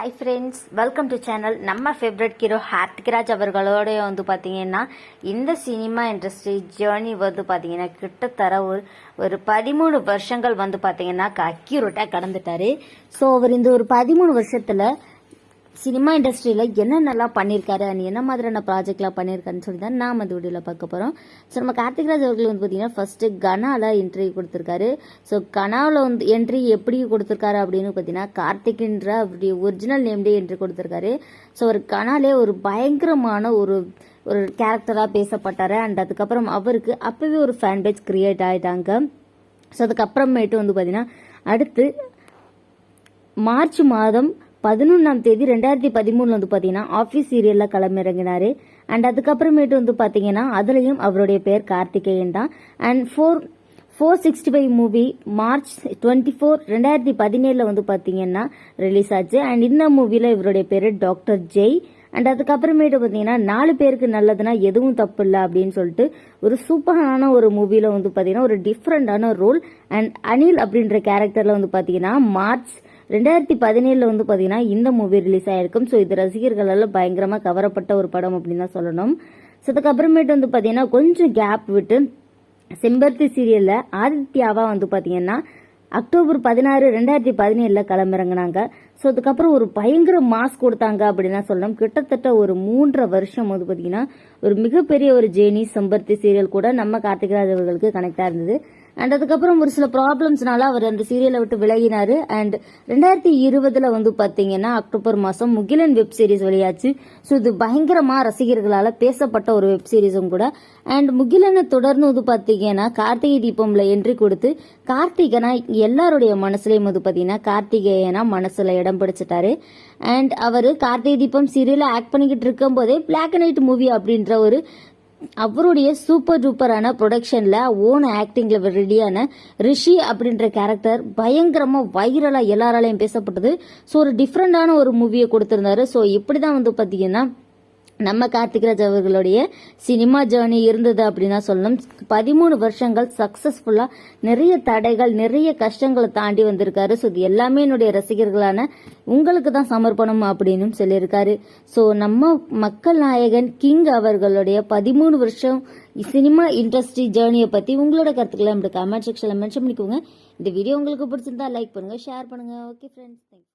Hi friends, welcome to channel. நம்ம favourite hero ஹார்த்திக்ராஜ் அவர்களோட பார்த்தீங்கன்னா இந்த சினிமா இண்டஸ்ட்ரி ஜேர்னி பார்த்தீங்கன்னா கிட்டத்தட்ட ஒரு 13 வருஷங்கள் பார்த்தீங்கன்னா அக்யூரேட்டாக கடந்துட்டாரு. ஸோ அவர் இந்த ஒரு 13 வருஷத்தில் சினிமா இண்டஸ்ட்ரியில் என்னென்னலாம் பண்ணியிருக்காரு அண்ட் என்ன மாதிரியான ப்ராஜெக்ட்லாம் பண்ணியிருக்காருன்னு சொல்லி தான் நாம் அந்த வீடியோவில் பார்க்க போகிறோம். ஸோ நம்ம கார்த்திக்ராஜ் அவர்கள் பார்த்தீங்கன்னா ஃபர்ஸ்ட்டு கனால இன்டர்வியூ கொடுத்துருக்காரு. ஸோ கனாவில் என்ட்ரி எப்படி கொடுத்துருக்காரு அப்படின்னு பார்த்தீங்கன்னா கார்த்திக்ன்ற அவருடைய ஒரிஜினல் நேம்லேயே என்ட்ரி கொடுத்துருக்காரு. ஸோ அவர் கனாலே ஒரு பயங்கரமான ஒரு கேரக்டராக பேசப்பட்டார். அண்ட் அதுக்கப்புறம் அவருக்கு அப்போவே ஒரு ஃபேன் பேஜ் கிரியேட் ஆகிட்டாங்க. ஸோ அதுக்கப்புறமேட்டு பார்த்தீங்கன்னா அடுத்து மார்ச் மாதம் 11ஆம் தேதி 2013 பார்த்தீங்கன்னா ஆஃபீஸ் சீரியலில் களமிறங்கினாரு. அண்ட் அதுக்கப்புறமேட்டு பார்த்தீங்கன்னா அதுலேயும் அவருடைய பேர் கார்த்திகேயன் தான். அண்ட் 465 மூவி மார்ச் 24, 2017 பார்த்தீங்கன்னா ரிலீஸ் ஆச்சு. அண்ட் இந்த மூவியில் இவருடைய பேர் டாக்டர் ஜெய். அண்ட் அதுக்கப்புறமேட்டு பார்த்தீங்கன்னா 4 பேருக்கு நல்லதுன்னா எதுவும் தப்பு இல்லை அப்படின்னு சொல்லிட்டு ஒரு சூப்பரான ஒரு மூவியில் பார்த்தீங்கன்னா ஒரு டிஃப்ரெண்டான ரோல். அண்ட் அனில் அப்படின்ற கேரக்டரில் பார்த்தீங்கன்னா மார்ச் 2017 பார்த்தீங்கன்னா இந்த மூவி ரிலீஸ் ஆயிருக்கும். ஸோ இது ரசிகர்களால் பயங்கரமாக கவரப்பட்ட ஒரு படம் அப்படின்னு தான் சொல்லணும். ஸோ அதுக்கப்புறமேட்டு பார்த்தீங்கன்னா கொஞ்சம் கேப் விட்டு செம்பருத்தி சீரியலில் ஆதித்யாவா பார்த்தீங்கன்னா அக்டோபர் 16, 2017 களமிறங்கினாங்க. ஸோ அதுக்கப்புறம் ஒரு பயங்கர மாஸ் கொடுத்தாங்க அப்படின்னு தான் சொல்லணும். கிட்டத்தட்ட ஒரு 3.5 வருஷம் பார்த்தீங்கன்னா ஒரு மிகப்பெரிய ஒரு ஜேர்னி செம்பருத்தி சீரியல் கூட நம்ம கார்த்திக்ராஜ் அவர்களுக்கு கனெக்டாக இருந்தது. அண்ட் அதுக்கப்புறம் ஒரு சில ப்ராப்ளம்ஸ்னால அவர் அந்த சீரியலை விட்டு விலகினாரு. அண்ட் 2020 பார்த்தீங்கன்னா அக்டோபர் மாதம் முகிலன் வெப் சீரிஸ் வெளியாச்சு. ஸோ இது பயங்கரமா ரசிகர்களால் பேசப்பட்ட ஒரு வெப் சீரிஸும் கூட. அண்ட் முகிலனை தொடர்ந்து பார்த்தீங்கன்னா கார்த்திகை தீபம்ல என்ட்ரி கொடுத்து கார்த்திகனா எல்லாருடைய மனசுலயும் பார்த்தீங்கன்னா கார்த்திகேயனா மனசுல இடம் பிடிச்சிட்டாரு. And our Karthigai Deepam சீரியல act பண்ணிக்கிட்டு இருக்கும் போதே பிளாக் அண்ட் ஒயிட் மூவி அப்படின்ற ஒரு அவருடைய சூப்பர் டூப்பரான ப்ரொடக்ஷன்ல ஓன் ஆக்டிங்ல ரெடியான ரிஷி அப்படின்ற கேரக்டர் பயங்கரமா வைரலா எல்லாராலையும் பேசப்பட்டது. ஸோ ஒரு டிஃப்ரெண்டான ஒரு மூவியை கொடுத்திருந்தாரு. ஸோ இப்படிதான் பாத்தீங்கன்னா நம்ம கார்த்திக்ராஜ் அவர்களுடைய சினிமா ஜேர்னி இருந்தது அப்படின்னா சொல்லணும். 13 வருஷங்கள் சக்சஸ்ஃபுல்லா நிறைய தடைகள் நிறைய கஷ்டங்களை தாண்டி வந்திருக்காரு. ஸோ இது எல்லாமே என்னுடைய ரசிகர்களான உங்களுக்கு தான் சமர்ப்பணம் அப்படின்னு சொல்லியிருக்காரு. ஸோ நம்ம மக்கள் நாயகன் கிங் அவர்களுடைய 13 வருஷம் சினிமா இண்டஸ்ட்ரி ஜேர்னியை பத்தி உங்களோட கருத்துக்களை நம்மளுக்கு கமெண்ட் செக்ஷன்ல மென்ஷன் பண்ணிக்கோங்க. இந்த வீடியோ உங்களுக்கு பிடிச்சிருந்தா லைக் பண்ணுங்க, ஷேர் பண்ணுங்க. Okay friends, thank you.